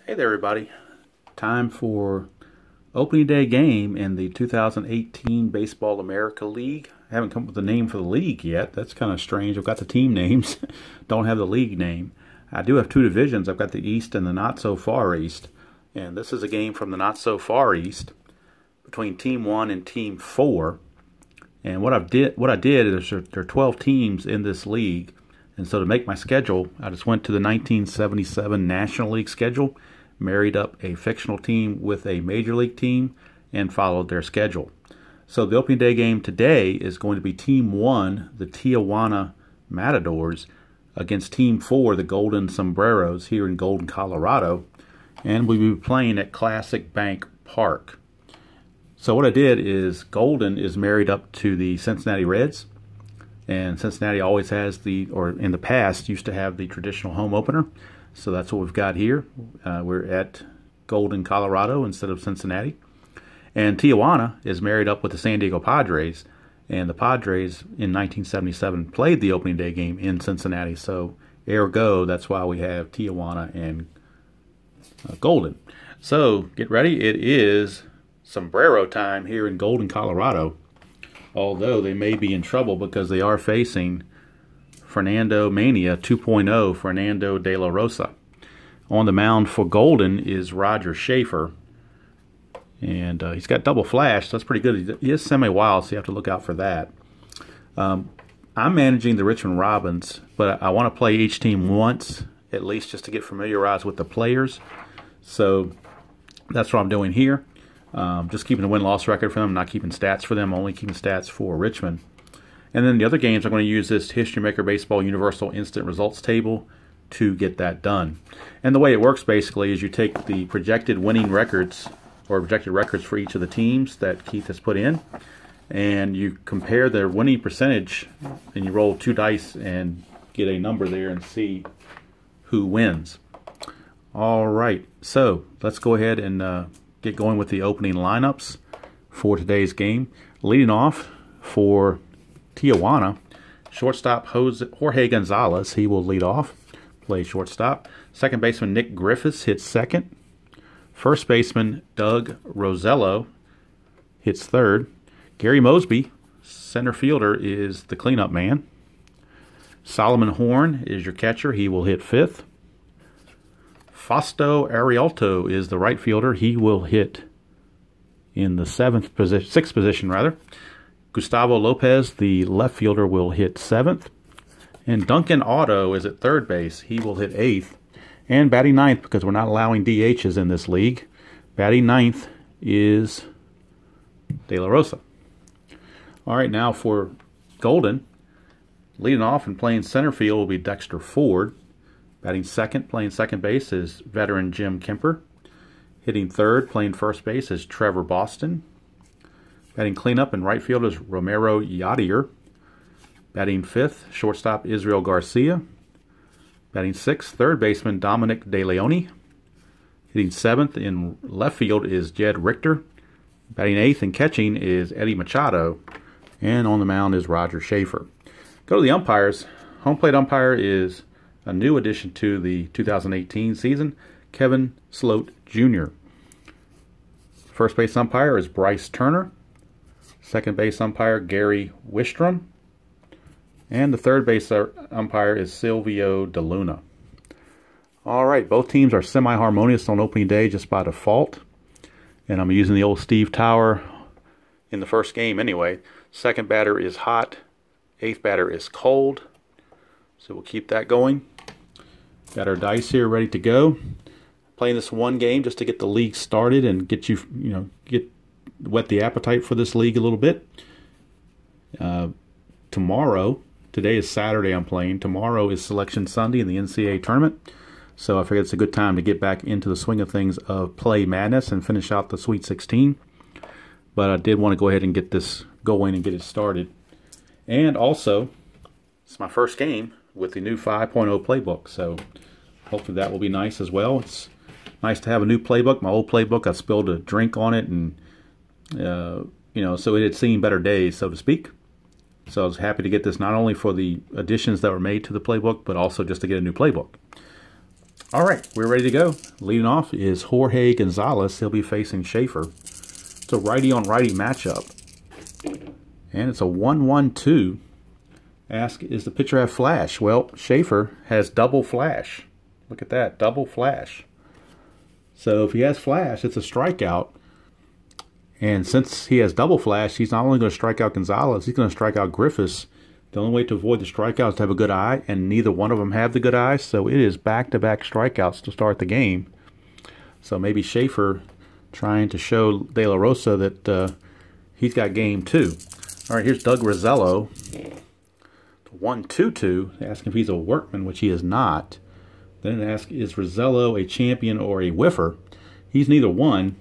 Hey there, everybody. Time for opening day game in the 2018 Baseball America League. I haven't come up with a name for the league yet. That's kind of strange. I've got the team names, don't have the league name. I do have two divisions. I've got the East and the Not So Far East. And this is a game from the Not So Far East between Team 1 and Team 4. And what I did is there are 12 teams in this league. And so to make my schedule, I just went to the 1977 National League schedule, married up a fictional team with a Major League team, and followed their schedule. So the opening day game today is going to be Team 1, the Tijuana Matadors, against Team 4, the Golden Sombreros, here in Golden, Colorado. And we'll be playing at Classic Bank Park. So what I did is Golden is married up to the Cincinnati Reds. And Cincinnati always has or in the past, used to have the traditional home opener. So that's what we've got here. We're at Golden, Colorado instead of Cincinnati. And Tijuana is married up with the San Diego Padres. And the Padres in 1977 played the opening day game in Cincinnati. So ergo, that's why we have Tijuana and Golden. So get ready. It is sombrero time here in Golden, Colorado. Although they may be in trouble because they are facing Fernando Mania 2.0, Fernando de la Rosa. On the mound for Golden is Roger Schaefer. And he's got double flash, so that's pretty good. He is semi-wild, so you have to look out for that. I'm managing the Richmond Robins, but I want to play each team once, at least just to get familiarized with the players. So that's what I'm doing here. Just keeping the win-loss record for them, not keeping stats for them, only keeping stats for Richmond. And then the other games, I'm going to use this History Maker Baseball Universal Instant Results Table to get that done. And the way it works basically is you take the projected winning records or projected records for each of the teams that Keith has put in, and you compare their winning percentage, and you roll two dice and get a number there and see who wins. All right, so let's go ahead and get going with the opening lineups for today's game. Leading off for Tijuana, shortstop Jorge Gonzalez. He will lead off, play shortstop. Second baseman Nick Griffiths hits second. First baseman Doug Rosello hits third. Gary Mosby, center fielder, is the cleanup man. Solomon Horn is your catcher. He will hit fifth. Fausto Arialto is the right fielder. He will hit in the sixth position. Gustavo Lopez, the left fielder, will hit seventh. And Duncan Otto is at third base. He will hit eighth. And batting ninth, because we're not allowing DHs in this league, batting ninth is De La Rosa. All right, now for Golden, leading off and playing center field will be Dexter Ford. Batting second, playing second base, is veteran Jim Kemper. Hitting third, playing first base, is Trevor Boston. Batting cleanup in right field is Romero Yadier. Batting fifth, shortstop Israel Garcia. Batting sixth, third baseman Dominic De Leone. Hitting seventh in left field is Jed Richter. Batting eighth and catching is Eddie Machado. And on the mound is Roger Schaefer. Go to the umpires. Home plate umpire is a new addition to the 2018 season, Kevin Sloat Jr. First base umpire is Bryce Turner. Second base umpire, Gary Wistrom. And the third base umpire is Silvio DeLuna. All right, both teams are semi-harmonious on opening day just by default. And I'm using the old Steve Tower in the first game anyway. Second batter is hot. Eighth batter is cold. So we'll keep that going. Got our dice here ready to go. Playing this one game just to get the league started and get whet the appetite for this league a little bit. Today is Saturday I'm playing. Tomorrow is Selection Sunday in the NCAA tournament. So I figured it's a good time to get back into the swing of things of Play Madness and finish out the Sweet 16. But I did want to go ahead and get this going and get it started. And also, it's my first game with the new 5.0 playbook, so hopefully that will be nice as well. It's nice to have a new playbook. My old playbook, I spilled a drink on it, and so it had seen better days, so to speak. So I was happy to get this not only for the additions that were made to the playbook, but also just to get a new playbook. All right, we're ready to go. Leading off is Jorge Gonzalez. He'll be facing Schaefer. It's a righty-on-righty matchup. And it's a 1-1-2. Ask, is the pitcher have flash? Well, Schaefer has double flash. Look at that, double flash. So if he has flash, it's a strikeout. And since he has double flash, he's not only going to strike out Gonzalez, he's going to strike out Griffiths. The only way to avoid the strikeouts is to have a good eye, and neither one of them have the good eye, so it is back-to-back strikeouts to start the game. So maybe Schaefer trying to show De La Rosa that he's got game too. All right, here's Doug Rosello. 1-2-2, asking if he's a workman, which he is not. Then ask, is Rosello a champion or a whiffer? He's neither one,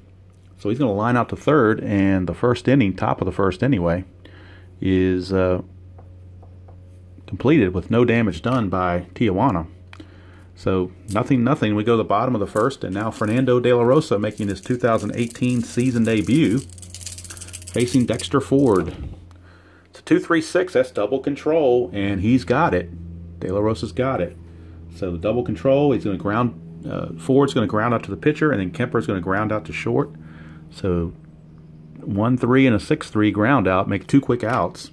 so he's going to line out to third, and the first inning, top of the first anyway, is completed with no damage done by Tijuana. So nothing. We go to the bottom of the first, and now Fernando De La Rosa making his 2018 season debut, facing Dexter Ford. It's a 2-3-6. That's double control, and he's got it. De La Rosa's got it. So the double control, he's going to ground. Ford's going to ground out to the pitcher, and then Kemper's going to ground out to short. So 1-3 and a 6-3 ground out, make 2 quick outs.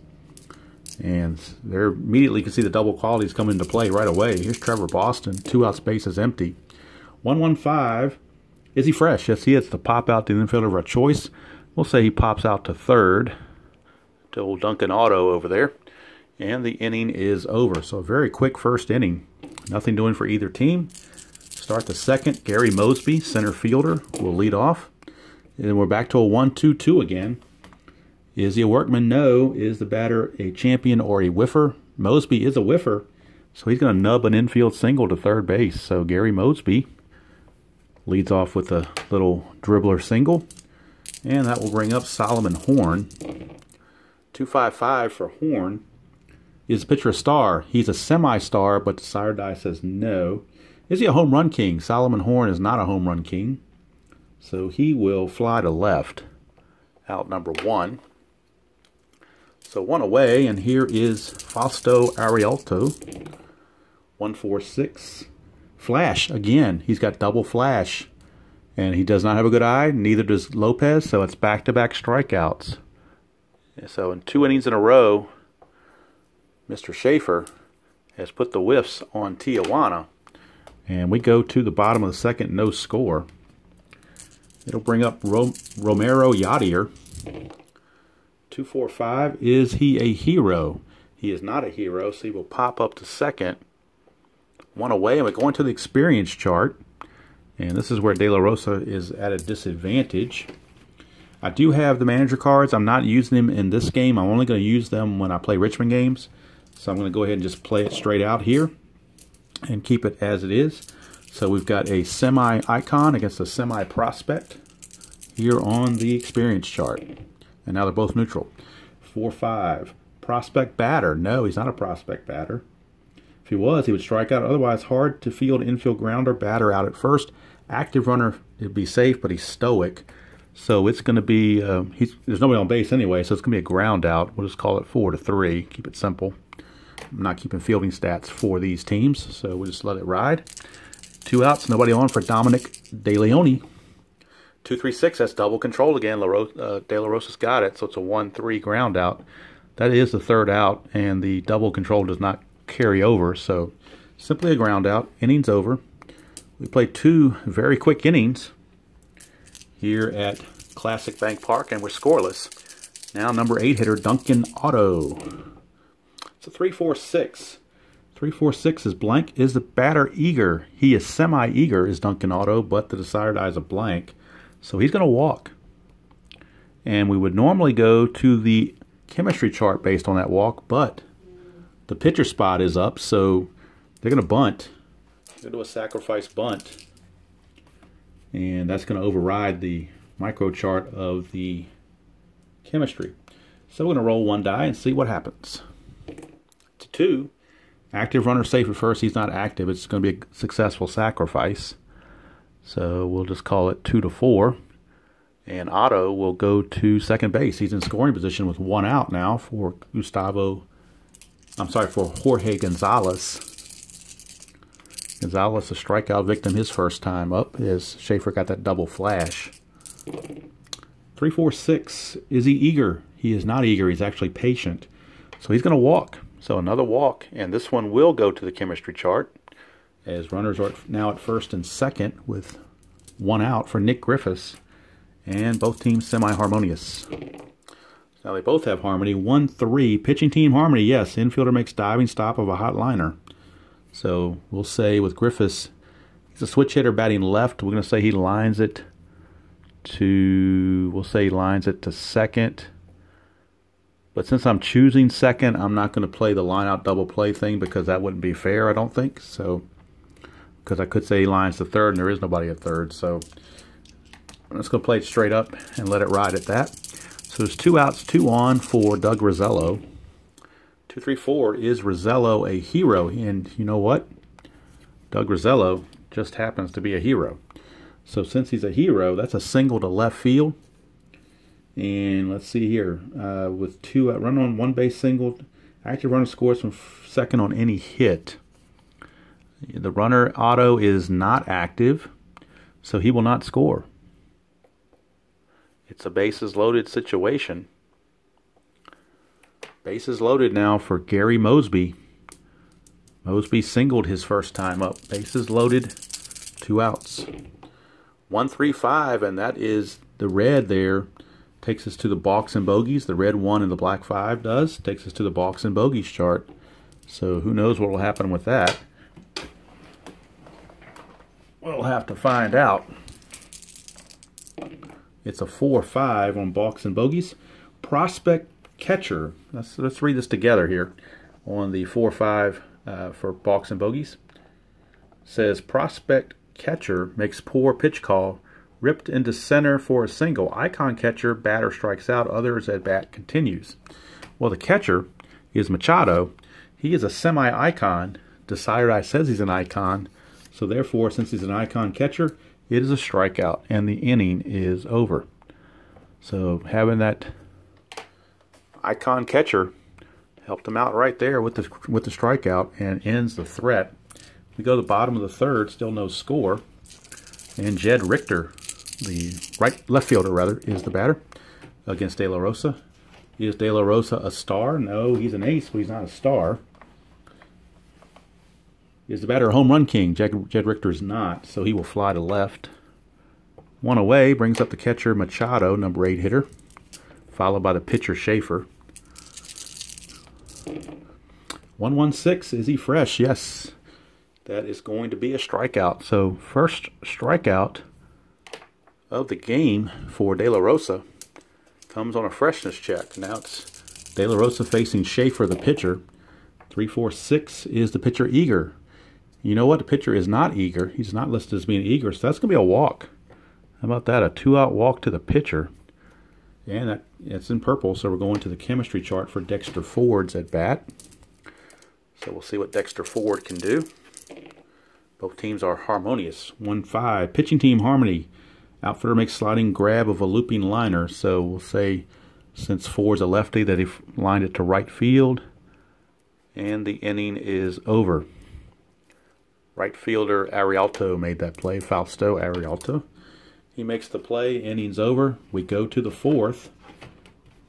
And there immediately you can see the double qualities come into play right away. Here's Trevor Boston, 2 out, space is empty. 1-1-5. Is he fresh? Yes, he is. The pop out to the infielder of a choice. We'll say he pops out to third to old Duncan Otto over there. And the inning is over. So a very quick first inning. Nothing doing for either team. Start the second. Gary Mosby, center fielder, will lead off. And we're back to a 1-2-2 again. Is he a workman? No. Is the batter a champion or a whiffer? Mosby is a whiffer, so he's going to nub an infield single to third base. So Gary Mosby leads off with a little dribbler single, and that will bring up Solomon Horn. 2-5-5 for Horn. Is the pitcher a star? He's a semi-star, but the sire die says no. Is he a home run king? Solomon Horn is not a home run king, so he will fly to left. Out number 1. So 1 away, and here is Fausto Arialto. 1-4-6. Flash, again, he's got double flash. And he does not have a good eye, neither does Lopez, so it's back-to-back strikeouts. So in 2 innings in a row, Mr. Schaefer has put the whiffs on Tijuana. And we go to the bottom of the second, no score. It'll bring up Romero Yadier. 2-4-5. Is he a hero? He is not a hero, so he will pop up to second. 1 away, and we're going to the experience chart. And this is where De La Rosa is at a disadvantage. I do have the manager cards. I'm not using them in this game. I'm only going to use them when I play Richmond games. So I'm going to go ahead and just play it straight out here and keep it as it is. So we've got a semi-icon against a semi-prospect here on the experience chart. And now they're both neutral. 4-5. Prospect batter. No, he's not a prospect batter. If he was, he would strike out. Otherwise, hard to field infield grounder. Batter out at first. Active runner, it'd be safe, but he's stoic. So it's going to be, there's nobody on base anyway, so it's going to be a ground out. We'll just call it 4-3. Keep it simple. I'm not keeping fielding stats for these teams, so we'll just let it ride. 2 outs, nobody on for Dominic De Leon. 2-3-6, that's double control again. De La Rosa's got it, so it's a 1-3 ground out. That is the third out, and the double control does not carry over, so simply a ground out. Innings over. We played 2 very quick innings here at Classic Bank Park, and we're scoreless. Now number 8 hitter Duncan Otto. It's a 3-4-6. 3-4-6 is blank. Is the batter eager? He is semi-eager, is Duncan Otto, but the desired eye is a blank. So he's going to walk. And we would normally go to the chemistry chart based on that walk, but the pitcher spot is up, so they're going to bunt. They're going to do a sacrifice bunt. And that's going to override the micro chart of the chemistry. So we're going to roll 1 die and see what happens. To 2. Active runner safe at first. He's not active. It's going to be a successful sacrifice. So we'll just call it 2-4. And Otto will go to second base. He's in scoring position with 1 out now for for Jorge Gonzalez. Gonzalez, a strikeout victim his first time up, as Schaefer got that double flash. 3-4-6. Is he eager? He is not eager. He's actually patient. So he's going to walk. So another walk, and this one will go to the chemistry chart, as runners are now at first and second with one out for Nick Griffiths, and both teams semi-harmonious. Now they both have harmony. 1-3. Pitching team harmony, yes. Infielder makes diving stop of a hot liner. So we'll say with Griffiths, he's a switch hitter batting left. We're going to say he lines it to, second. But since I'm choosing second, I'm not going to play the line out double play thing because that wouldn't be fair, I don't think. So, because I could say he lines to third and there is nobody at third. So I'm just going to play it straight up and let it ride at that. So there's 2 outs, 2 on for Doug Rosello. 2-3-4. Is Rosello a hero? And you know what? Doug Rosello just happens to be a hero. So since he's a hero, that's a single to left field. And let's see here. With 2 out, run on 1 base single. Active runner scores from second on any hit. The runner auto is not active, so he will not score. It's a bases loaded situation. Bases loaded now for Gary Mosby. Mosby singled his first time up. Bases loaded, 2 outs. 1-3-5, and that is the red there. Takes us to the balks and bogeys. The red 1 and the black 5 does. Takes us to the balks and bogeys chart. So who knows what will happen with that. We'll have to find out. It's a 4-5 on balks and bogeys. Prospect catcher. Let's read this together here on the 4-5 for balks and bogeys. Says prospect catcher makes poor pitch call, ripped into center for a single. Icon catcher, batter strikes out, others at bat continues. Well, the catcher is Machado. He is a semi-icon. Decideri says he's an icon. So therefore, since he's an icon catcher, it is a strikeout, and the inning is over. So having that icon catcher helped him out right there with the strikeout and ends the threat. We go to the bottom of the third, still no score. And Jed Richter, the left fielder rather, is the batter against De La Rosa. Is De La Rosa a star? No, he's an ace, but he's not a star. Is the batter a home run king? Jed Richter is not, so he will fly to left. 1 away, brings up the catcher Machado, number 8 hitter, followed by the pitcher Schaefer. 1-1-6, is he fresh? Yes. That is going to be a strikeout. So first strikeout of the game for De La Rosa comes on a freshness check. Now it's De La Rosa facing Schaefer, the pitcher. 3-4-6, is the pitcher eager? You know what? The pitcher is not eager. He's not listed as being eager, so that's going to be a walk. How about that? A 2-out walk to the pitcher. And it's in purple, so we're going to the chemistry chart for Dexter Ford's at bat. So we'll see what Dexter Ford can do. Both teams are harmonious. 1-5. Pitching team harmony. Outfielder makes sliding grab of a looping liner. So we'll say, since Ford's a lefty, that he lined it to right field. And the inning is over. Right fielder Arialto made that play. Fausto Arialto. He makes the play. Inning's over. We go to the 4th.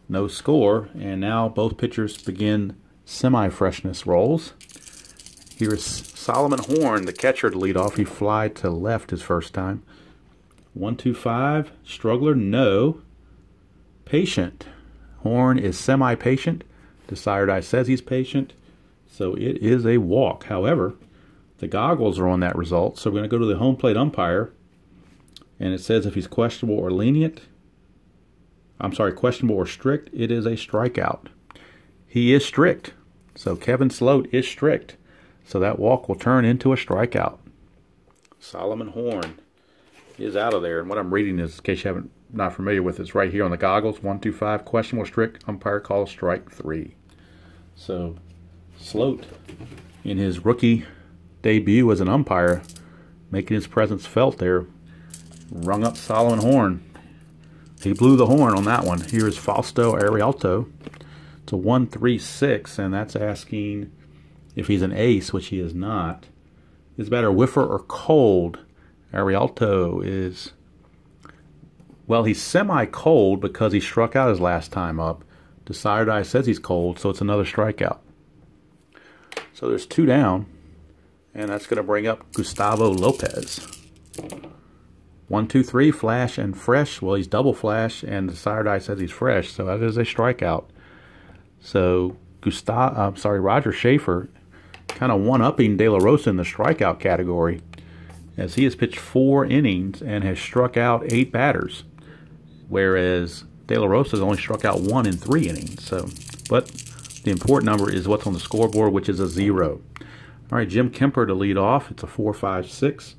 No score. And now both pitchers begin semi-freshness rolls. Here's Solomon Horn, the catcher, to lead off. He fly to left his first time. 1-2-5. Struggler, no. Patient. Horn is semi-patient. Decideri says he's patient. So it is a walk. However, the goggles are on that result. So we're going to go to the home plate umpire. And it says if he's questionable or lenient. I'm sorry, questionable or strict. It is a strikeout. He is strict. So Kevin Sloat is strict. So that walk will turn into a strikeout. Solomon Horn is out of there. And what I'm reading is, in case you haven't not familiar with, it's right here on the goggles. 1-2-5, questionable, strict, umpire calls strike 3. So Sloat, in his rookie debut as an umpire, making his presence felt there, rung up Solomon Horn. He blew the horn on that one. Here's Fausto Arialto. It's a 1-3-6, and that's asking if he's an ace, which he is not. Is batter a whiffer or cold? Arialto is, well, he's semi-cold because he struck out his last time up. Decidedeye says he's cold, so it's another strikeout. So there's 2 down, and that's going to bring up Gustavo Lopez. 1, 2, 3, flash and fresh. Well, he's double flash, and Decidedeye says he's fresh, so that is a strikeout. So Roger Schaefer kind of one-upping De La Rosa in the strikeout category, as he has pitched 4 innings and has struck out 8 batters, whereas De La Rosa has only struck out 1 in 3 innings. So, but the important number is what's on the scoreboard, which is a 0. All right, Jim Kemper to lead off. It's a 4-5-6.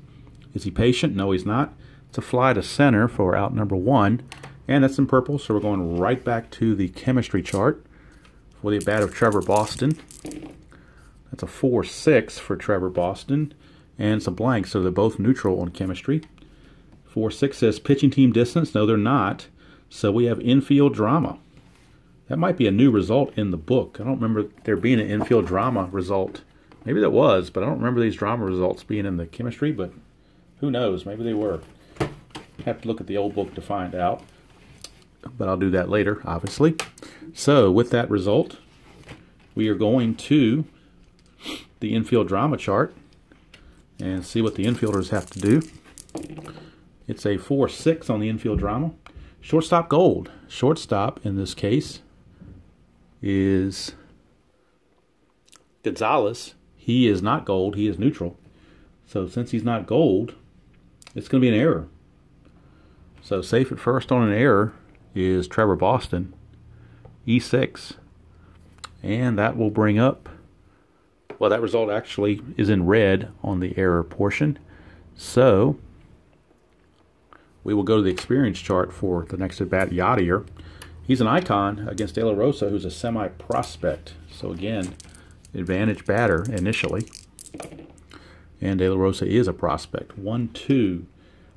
Is he patient? No, he's not. It's a fly to center for out number 1, and that's in purple, so we're going right back to the chemistry chart for the at-bat of Trevor Boston. That's a 4-6 for Trevor Boston, and some blanks, so they're both neutral on chemistry. 4-6 says pitching team distance. No, they're not. So we have infield drama. That might be a new result in the book. I don't remember there being an infield drama result. Maybe there was, but I don't remember these drama results being in the chemistry, but who knows? Maybe they were. Have to look at the old book to find out, but I'll do that later, obviously. So with that result, we are going to the infield drama chart and see what the infielders have to do. It's a 4-6 on the infield drama. Shortstop gold. Shortstop in this case is Gonzalez. He is not gold, he is neutral. So since he's not gold, it's going to be an error. So safe at first on an error is Trevor Boston, E6. And that will bring up, well, that result actually is in red on the error portion. So we will go to the experience chart for the next at-bat, Yadier. He's an icon against De La Rosa, who's a semi-prospect. So again, advantage batter initially. And De La Rosa is a prospect. 1-2.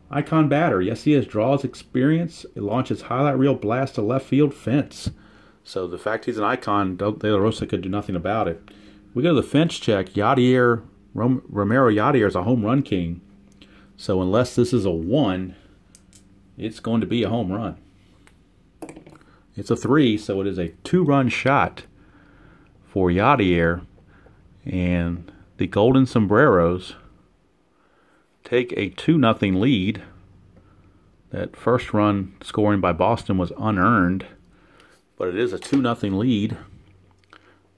Icon batter. Yes, he is. Draws experience. It launches highlight reel blast to left field fence. So the fact he's an icon, De La Rosa could do nothing about it. We go to the fence check. Yadier, Romero Yadier is a home run king. So unless this is a 1, it's going to be a home run. It's a 3, so it is a 2-run shot for Yadier. And the Golden Sombreros take a 2-0 lead. That first run scoring by Boston was unearned, but it is a 2-0 lead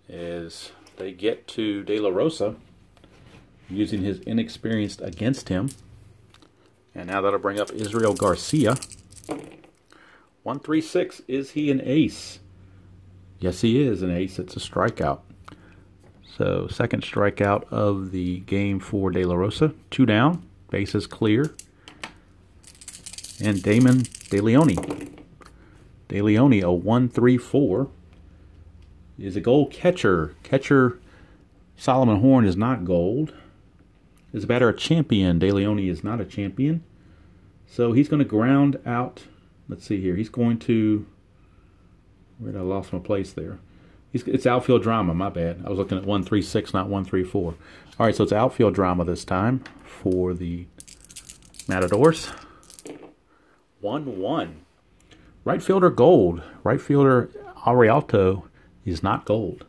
as they get to De La Rosa using his inexperienced against him. And now that'll bring up Israel Garcia. 1-3-6. Is he an ace? Yes, he is an ace. It's a strikeout. So second strikeout of the game for De La Rosa. 2 down. Bases clear. And Damon DeLeone. DeLeone, a 1-3-4, is a gold catcher. Catcher Solomon Horn is not gold. Is a batter a champion? DeLeone is not a champion. So he's going to ground out. Let's see here. He's going to. Where did I lost my place there? It's outfield drama. My bad. I was looking at 1-3-6, not 1-3-4. All right, so it's outfield drama this time for the Matadors. 1-1. Right fielder gold. Right fielder Arialto is not gold.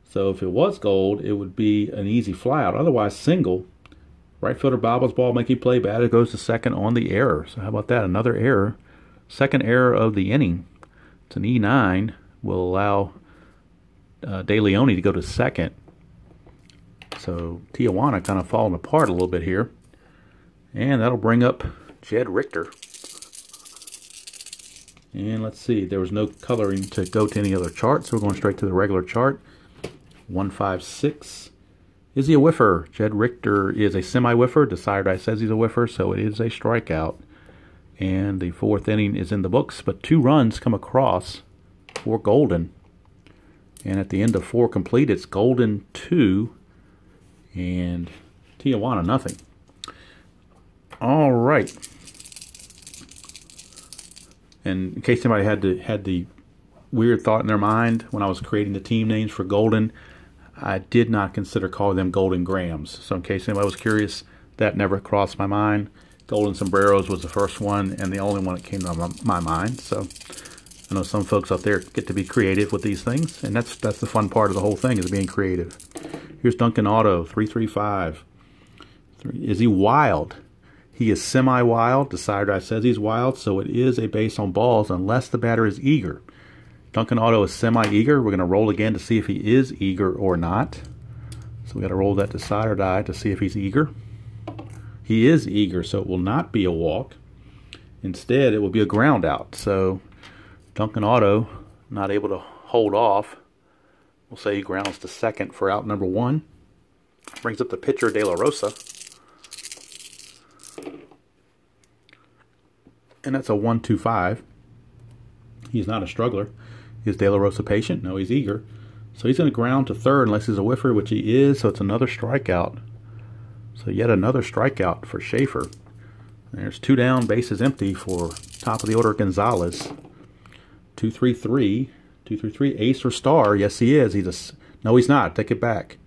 So if it was gold, it would be an easy flyout. Otherwise, single. Right fielder bobbles ball, making play. Batter goes to second on the error. So how about that? Another error. Second error of the inning. It's an E9. Will allow DeLeone to go to second. So Tijuana kind of falling apart a little bit here. And that'll bring up Jed Richter. And let's see, there was no coloring to go to any other chart, so we're going straight to the regular chart. 1-5-6. Is he a whiffer? Jed Richter is a semi-whiffer. Decidedeye says he's a whiffer, so it is a strikeout. And the fourth inning is in the books, but 2 runs come across for Golden. And at the end of 4 complete, it's Golden 2 and Tijuana nothing. All right. And in case somebody had the weird thought in their mind when I was creating the team names for Golden, I did not consider calling them Golden Grams. So in case anybody was curious, that never crossed my mind. Golden Sombreros was the first one and the only one that came to my mind. So I know some folks out there get to be creative with these things, and that's the fun part of the whole thing, is being creative. Here's Duncan Auto, 335. Is he wild? He is semi-wild. The side die says he's wild, so it is a base on balls unless the batter is eager. Duncan Auto is semi-eager. We're going to roll again to see if he is eager or not. So we got to roll that to side or die to see if he's eager. He is eager, so it will not be a walk. Instead, it will be a ground out. So Duncan Auto not able to hold off. We'll say he grounds to second for out number 1. Brings up the pitcher, De La Rosa. And that's a 1-2-5. He's not a struggler. Is De La Rosa patient? No, he's eager. So he's going to ground to third unless he's a whiffer, which he is. So it's another strikeout. So yet another strikeout for Schaefer. There's 2 down, bases empty for top of the order Gonzalez. 2-3-3. 2-3-3. Ace or star? Yes, he is. No, he's not. Take it back.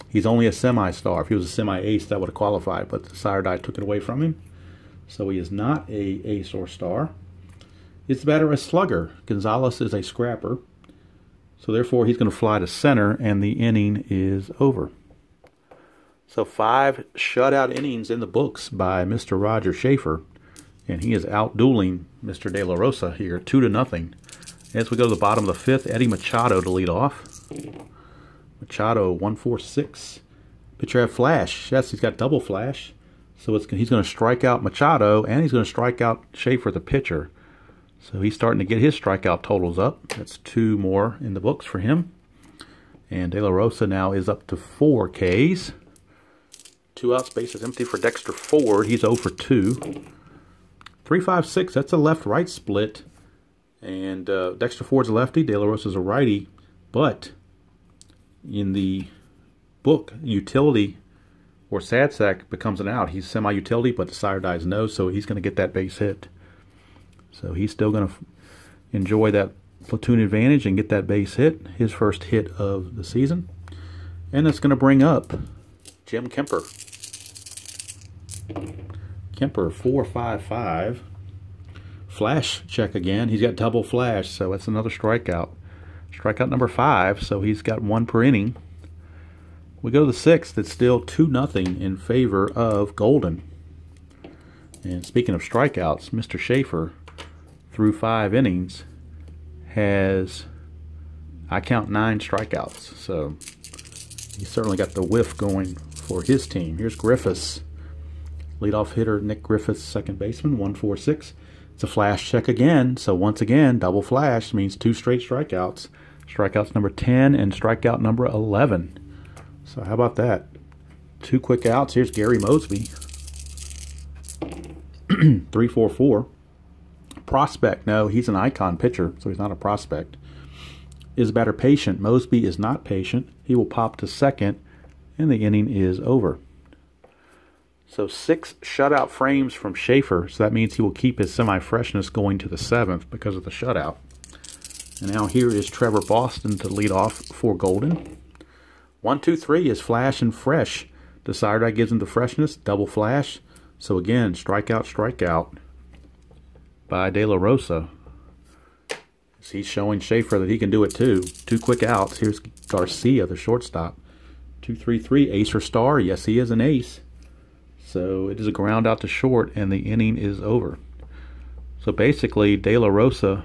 He's only a semi-star. If he was a semi-ace, that would have qualified, but the sire die took it away from him. So he is not a ace or star. Is the batter a slugger? Gonzalez is a scrapper. So therefore, he's going to fly to center, and the inning is over. So 5 shutout innings in the books by Mr. Roger Schaefer, and he is out-dueling Mr. De La Rosa here, 2-0. As we go to the bottom of the 5th, Eddie Machado to lead off. Machado, 1-4-6. Pitcher have flash. Yes, he's got double flash. So he's going to strike out Machado, and he's going to strike out Schaefer, the pitcher. So he's starting to get his strikeout totals up. That's 2 more in the books for him. And De La Rosa now is up to 4 Ks. 2 outs, bases empty for Dexter Ford. He's 0 for 2. 3-5-6, that's a left-right split. And Dexter Ford's a lefty, De La Rosa's a righty. But in the book, utility or sad sack becomes an out. He's semi-utility, but the sire dies no, so he's going to get that base hit. So he's still going to enjoy that platoon advantage and get that base hit, his first hit of the season. And that's going to bring up Jim Kemper. Kemper, 4-5-5. Flash check again. He's got double flash, so that's another strikeout. Strikeout number 5, so he's got 1 per inning. We go to the 6th. It's still 2-0 in favor of Golden. And speaking of strikeouts, Mr. Schaefer, through 5 innings, has, I count, 9 strikeouts. So he's certainly got the whiff going for his team. Here's Griffiths. Leadoff hitter Nick Griffiths, second baseman, 1-4-6. It's a flash check again. So once again, double flash means 2 straight strikeouts. Strikeouts number 10 and strikeout number 11. So how about that? 2 quick outs. Here's Gary Mosby. 3-4-4. Prospect. No, he's an icon pitcher, so he's not a prospect. Is the batter patient? Mosby is not patient. He will pop to second, and the inning is over. So 6 shutout frames from Schaefer, so that means he will keep his semi-freshness going to the 7th because of the shutout. And now here is Trevor Boston to lead off for Golden. 1-2-3 is flash and fresh. The sire die gives him the freshness, double flash. So again, strikeout, strikeout by De La Rosa. He's showing Schaefer that he can do it too. 2 quick outs. Here's Garcia, the shortstop. 2-3-3, ace or star? Yes, he is an ace. So it is a ground out to short, and the inning is over. So basically, De La Rosa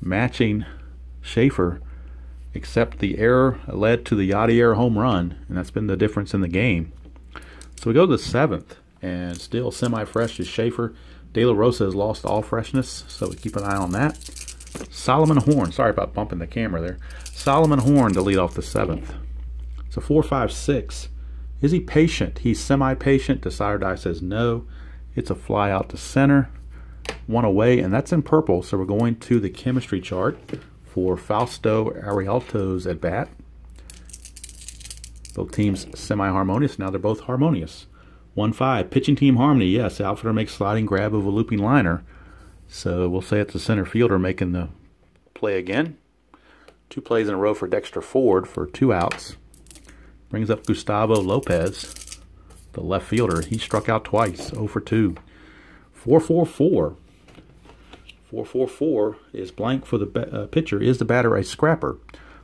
matching Schaefer, except the error led to the Yadier home run, and that's been the difference in the game. So we go to the 7th, and still semi-fresh is Schaefer. De La Rosa has lost all freshness, so we keep an eye on that. Solomon Horn, sorry about bumping the camera there. Solomon Horn to lead off the 7th. So 4-5-6. Is he patient? He's semi-patient. The sire die says no. It's a fly out to center. 1 away, and that's in purple. So we're going to the chemistry chart for Fausto Arialto's at bat. Both teams semi-harmonious. Now they're both harmonious. 1-5. Pitching team harmony. Yes, outfielder makes sliding grab of a looping liner. So we'll say it's the center fielder making the play again. 2 plays in a row for Dexter Ford for 2 outs. Brings up Gustavo Lopez, the left fielder. He struck out twice, 0 for 2. 4-4-4. 4-4-4 is blank for the pitcher. Is the batter a scrapper?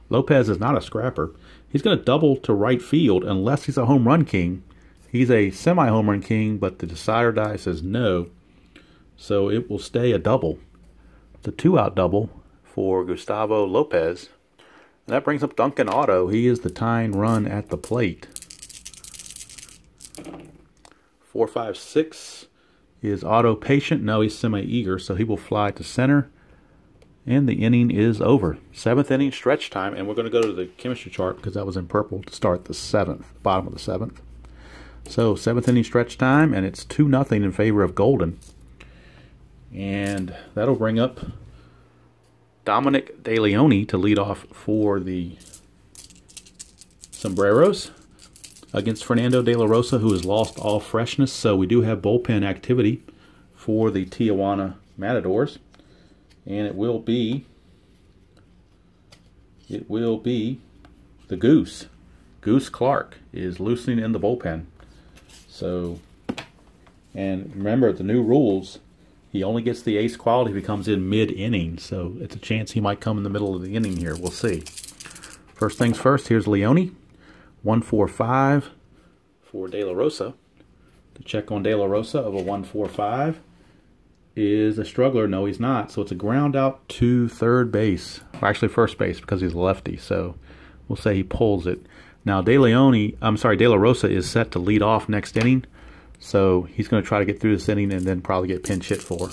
Lopez is not a scrapper. He's going to double to right field unless he's a home run king. He's a semi-home run king, but the decider die says no. So it will stay a double. The 2-out double for Gustavo Lopez. And that brings up Duncan Otto. He is the tying run at the plate. 4-5-6. Is Otto patient? No, he's semi-eager, so he will fly to center. And the inning is over. 7th inning stretch time, and we're going to go to the chemistry chart because that was in purple to start the 7th, bottom of the 7th. So 7th inning stretch time, and it's 2-0 in favor of Golden. And that'll bring up Dominic DeLeone to lead off for the Sombreros against Fernando de la Rosa, who has lost all freshness. So we do have bullpen activity for the Tijuana Matadors. And it will be the Goose. Goose Clark is loosening in the bullpen. So, and remember the new rules, he only gets the ace quality if he comes in mid-inning. So it's a chance he might come in the middle of the inning here. We'll see. First things first, here's Leone. 1-4-5 for De La Rosa. To check on De La Rosa of a 1-4-5 is a struggler. No, he's not. So it's a ground out to third base. Or actually first base because he's a lefty. So we'll say he pulls it. Now De La Rosa is set to lead off next inning. So he's going to try to get through this inning and then probably get pinch hit for.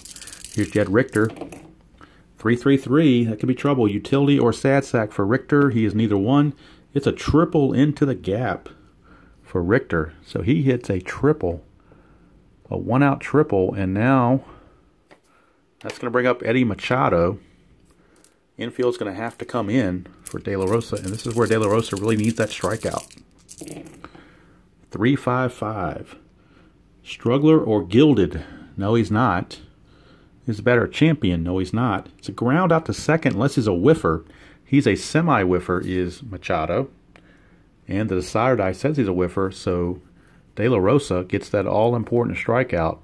Here's Jed Richter. 3-3-3. That could be trouble. Utility or sad sack for Richter. He is neither one. It's a triple into the gap for Richter. So he hits a triple. A 1-out triple. And now that's going to bring up Eddie Machado. Infield's going to have to come in for De La Rosa. And this is where De La Rosa really needs that strikeout. 3-5-5. Struggler or gilded? No, he's not. Is the batter a champion? No, he's not. It's a ground out to second unless he's a whiffer. He's a semi-whiffer is Machado. And the decider die says he's a whiffer, so De La Rosa gets that all-important strikeout.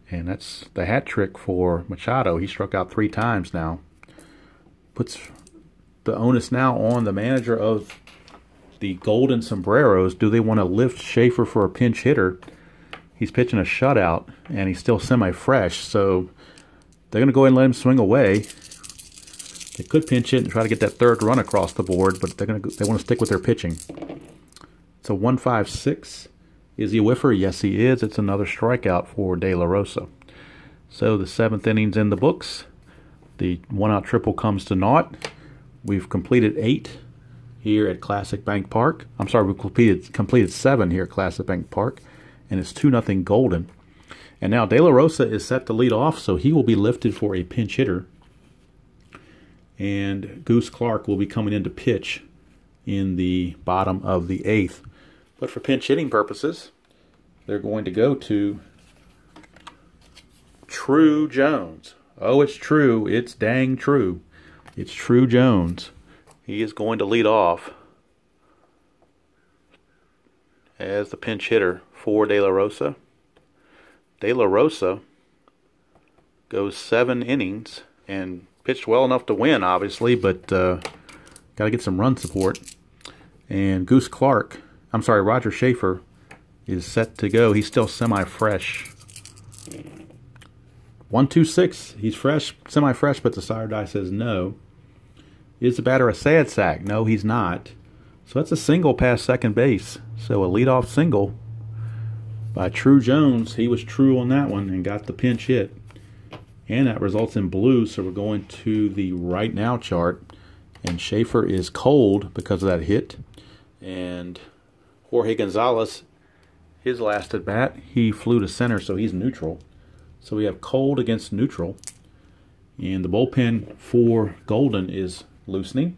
And that's the hat trick for Machado. He struck out 3 times now. Puts the onus now on the manager of the Golden Sombreros. Do they want to lift Schaefer for a pinch hitter? He's pitching a shutout, and he's still semi-fresh, so they're going to go ahead and let him swing away. They could pinch it and try to get that third run across the board, but they want to stick with their pitching. It's a 1-5-6. Is he a whiffer? Yes, he is. It's another strikeout for De La Rosa. So the 7th inning's in the books. The 1-out triple comes to naught. We've completed 8 here at Classic Bank Park. I'm sorry, we've completed 7 here at Classic Bank Park. And it's 2-0 Golden. And now De La Rosa is set to lead off, so he will be lifted for a pinch hitter. And Goose Clark will be coming in to pitch in the bottom of the 8th. But for pinch hitting purposes, they're going to go to True Jones. Oh, it's true. It's dang true. It's True Jones. He is going to lead off as the pinch hitter for De La Rosa. De La Rosa goes 7 innings and pitched well enough to win, obviously, but got to get some run support. And Roger Schaefer is set to go. He's still semi-fresh. 1-2-6. He's fresh, semi-fresh, but the sire die says no. Is the batter a sad sack? No, he's not. So that's a single past second base. So a leadoff single by True Jones. He was true on that one and got the pinch hit. And that results in blue, so we're going to the right now chart. And Schaefer is cold because of that hit. And Jorge Gonzalez, his last at bat, he flew to center, so he's neutral. So we have cold against neutral. And the bullpen for Golden is loosening.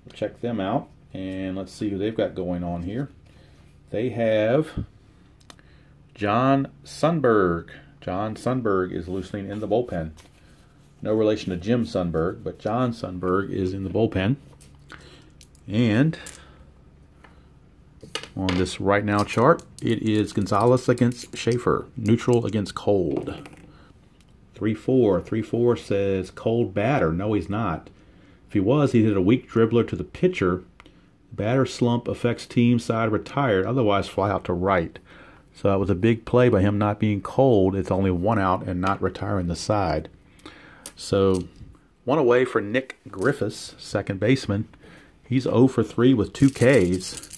We'll check them out. And let's see who they've got going on here. They have John Sundberg. John Sundberg is loosening in the bullpen. No relation to Jim Sundberg, but John Sundberg is in the bullpen. And On this right now chart, it is Gonzalez against Schaefer, neutral against cold. 3-4. 3-4 says cold batter. No, he's not. If he was, he hit a weak dribbler to the pitcher. Batter slump affects team side retired, otherwise fly out to right. So that was a big play by him not being cold. It's only 1 out and not retiring the side. So 1 away for Nick Griffiths, second baseman. He's 0 for 3 with 2 Ks.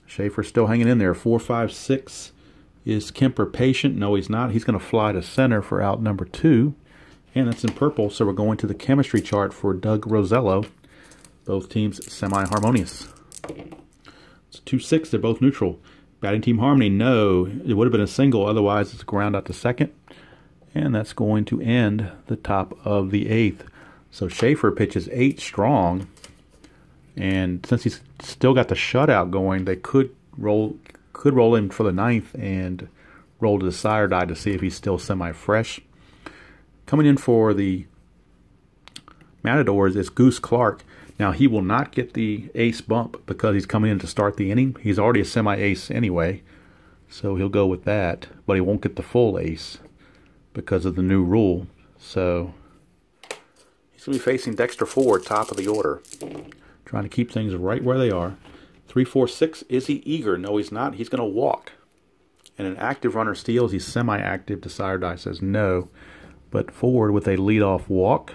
Schaefer still hanging in there. 4-5-6. Is Kemper patient? No, he's not. He's going to fly to center for out number 2. And that's in purple, so we're going to the chemistry chart for Doug Rosello. Both teams semi-harmonious. It's 2-6. They're both neutral. Batting team harmony, no. It would have been a single, otherwise it's a ground out to second. And that's going to end the top of the 8th. So Schaefer pitches 8 strong. And since he's still got the shutout going, they could roll him for the 9th and roll to the side or die to see if he's still semi-fresh. Coming in for the Matadors is Goose Clark. Now, he will not get the ace bump because he's coming in to start the inning. He's already a semi-ace anyway, so he'll go with that. But he won't get the full ace because of the new rule. So he's going to be facing Dexter Ford, top of the order. Trying to keep things right where they are. 3-4-6, is he eager? No, he's not. He's going to walk. And an active runner steals. He's semi-active. Desire Die says no. But Ford with a leadoff walk.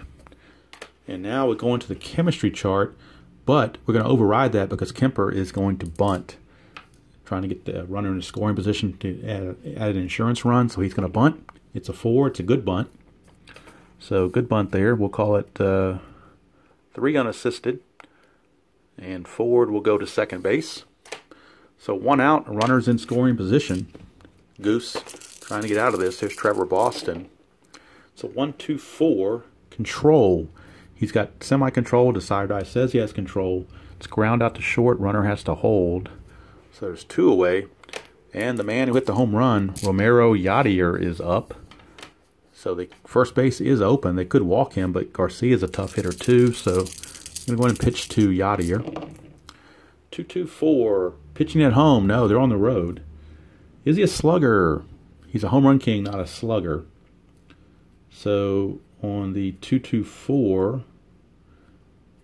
And now we're going to the chemistry chart. But we're going to override that because Kemper is going to bunt. Trying to get the runner in a scoring position to add an insurance run. So he's going to bunt. It's a 4. It's a good bunt. So good bunt there. We'll call it 3 unassisted. And Ford will go to second base. So 1 out, runner's in scoring position. Goose trying to get out of this. There's Trevor Boston. So 1-2-4, control. He's got semi-control. Desire Die says he has control. It's ground out to short. Runner has to hold. So there's 2 away. And the man who hit the home run, Romero Yadier, is up. So the first base is open. They could walk him, but Garcia is a tough hitter too. So I'm going to go ahead and pitch to Yadier. 2-2-4. Pitching at home. No, they're on the road. Is he a slugger? He's a home run king, not a slugger. So on the 2-2-4,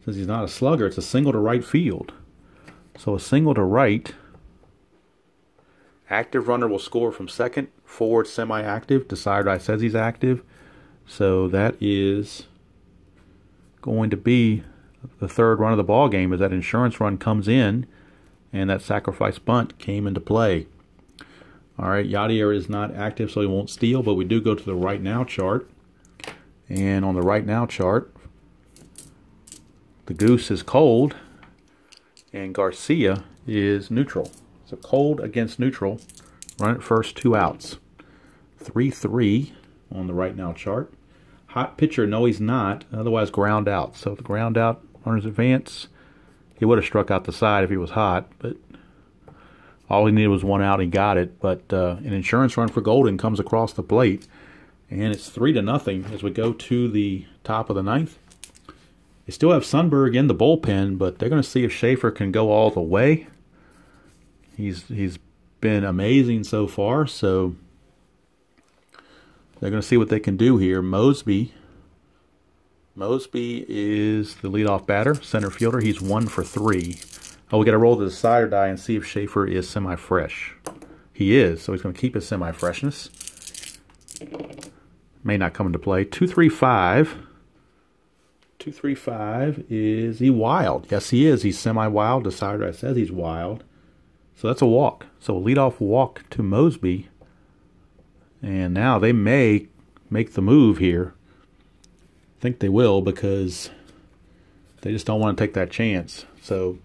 since he's not a slugger, it's a single to right field. So a single to right. Active runner will score from second. Ford semi-active. Desire Die says he's active. So that is going to be the 3rd run of the ball game as that insurance run comes in and that sacrifice bunt came into play. All right, Yadier is not active, so he won't steal, but we do go to the right now chart. And on the right now chart, the Goose is cold and Garcia is neutral. So cold against neutral. Run at first, 2 outs. 3-3 on the right now chart. Hot pitcher, no he's not, otherwise ground out. So the ground out, runners advance. He would have struck out the side if he was hot, but all he needed was 1 out, he got it. But an insurance run for Golden comes across the plate, and it's 3-0 as we go to the top of the 9th. They still have Sundberg in the bullpen, but they're going to see if Schaefer can go all the way. He's been amazing so far, so they're going to see what they can do here. Mosby is the leadoff batter, center fielder. He's 1 for 3. Oh, we got to roll to the side or die and see if Schaefer is semi-fresh. He is, so he's going to keep his semi-freshness. May not come into play. 2-3-5. 2-3-5. Is he wild? Yes, he is. He's semi-wild. Desire Die says he's wild. So that's a walk. So a leadoff walk to Mosby. And now they may make the move here. I think they will because they just don't want to take that chance. So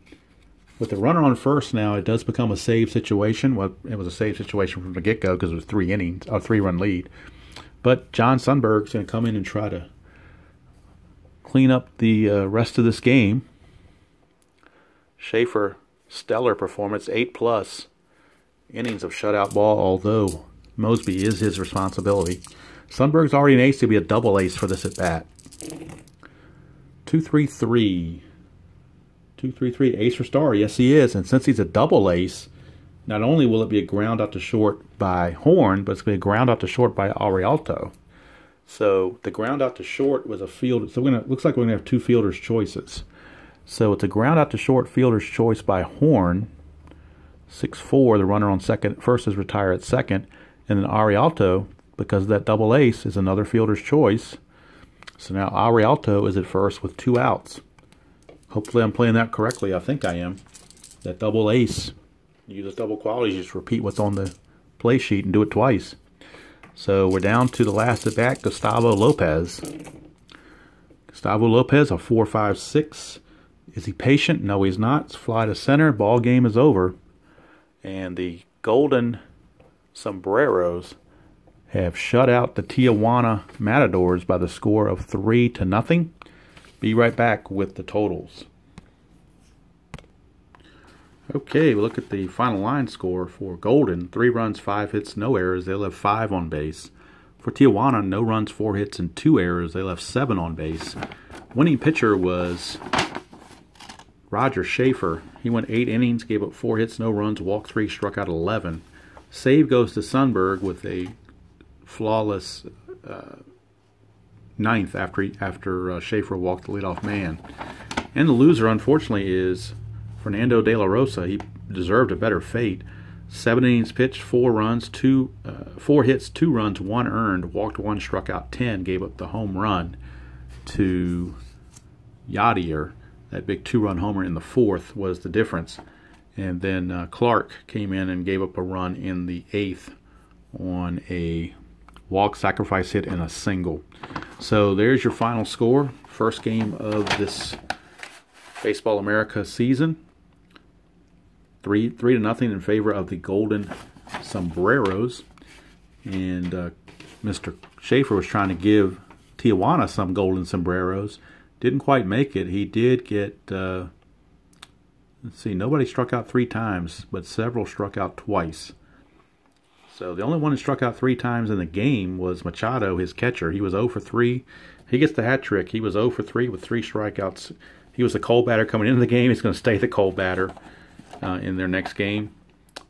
with the runner on first now, it does become a save situation. Well, it was a save situation from the get-go because it was 3 innings, a 3-run lead. But John Sundberg's going to come in and try to clean up the rest of this game. Schaefer, stellar performance, 8+ innings of shutout ball, although Mosby is his responsibility. Sundberg's already an ace to be a double ace for this at-bat. 2-3-3. 2-3-3, ace or star? Yes, he is. And since he's a double ace, not only will it be a ground out to short by Horn, but it's going to be a ground out to short by Arialto. So the ground out to short was a field. So looks like we're going to have two fielder's choices. So it's a ground out to short fielder's choice by Horn. 6-4, the runner on first is retired at second. And then Arialto, because of that double ace, is another fielder's choice. So now Arialto is at first with 2 outs. Hopefully I'm playing that correctly. I think I am. That double ace. You use double qualities, you just repeat what's on the play sheet and do it twice. So we're down to the last at bat, Gustavo Lopez. Gustavo Lopez, a 4.56. Is he patient? No, he's not. It's fly to center. Ball game is over. And the Golden Sombreros have shut out the Tijuana Matadors by the score of 3-0. Be right back with the totals. Okay, we look at the final line score for Golden. 3 runs, 5 hits, no errors. They left 5 on base. For Tijuana, no runs, 4 hits, and 2 errors. They left 7 on base. Winning pitcher was Roger Schaefer. He went 8 innings, gave up 4 hits, no runs, walked 3, struck out 11. Save goes to Sundberg with a flawless ninth after Schaefer walked the leadoff man. And the loser, unfortunately, is Fernando de la Rosa. He deserved a better fate. 7 innings pitched, 4 runs, 4 hits, 2 runs, 1 earned, walked 1, struck out 10, gave up the home run to Yadier. That big 2-run homer in the 4th was the difference. And then Clark came in and gave up a run in the 8th on a walk, sacrifice hit, and a single. So there's your final score. First game of this Baseball America season. 3-0 in favor of the Golden Sombreros. And Mr. Schaefer was trying to give Tijuana some Golden Sombreros. Didn't quite make it. He did get, let's see, nobody struck out 3 times, but several struck out twice. So the only one who struck out 3 times in the game was Machado, his catcher. He was 0 for 3. He gets the hat trick. He was 0 for 3 with 3 strikeouts. He was the cold batter coming into the game. He's going to stay the cold batter in their next game.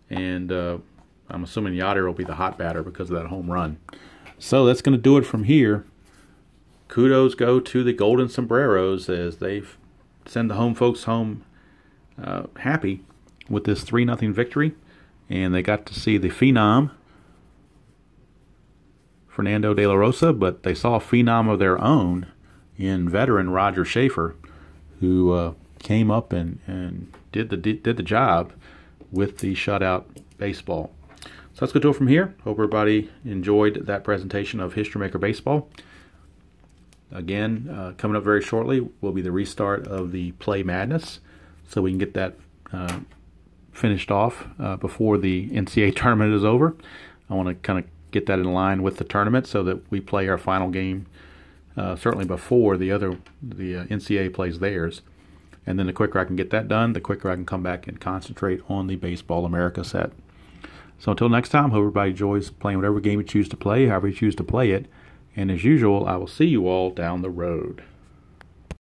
And I'm assuming Yadier will be the hot batter because of that home run. So that's going to do it from here. Kudos go to the Golden Sombreros as they send the home folks home happy with this 3-0 victory. And they got to see the phenom, Fernando de la Rosa, but they saw a phenom of their own in veteran Roger Schaefer, who came up and did the job with the shutout baseball. So let's go do it from here. Hope everybody enjoyed that presentation of History Maker Baseball. Again, coming up very shortly will be the restart of the Play Madness, so we can get that finished off before the NCAA tournament is over. I want to kind of get that in line with the tournament so that we play our final game certainly before the NCAA plays theirs. And then the quicker I can get that done, the quicker I can come back and concentrate on the Baseball America set. So until next time, hope everybody enjoys playing whatever game you choose to play, however you choose to play it. And as usual, I will see you all down the road.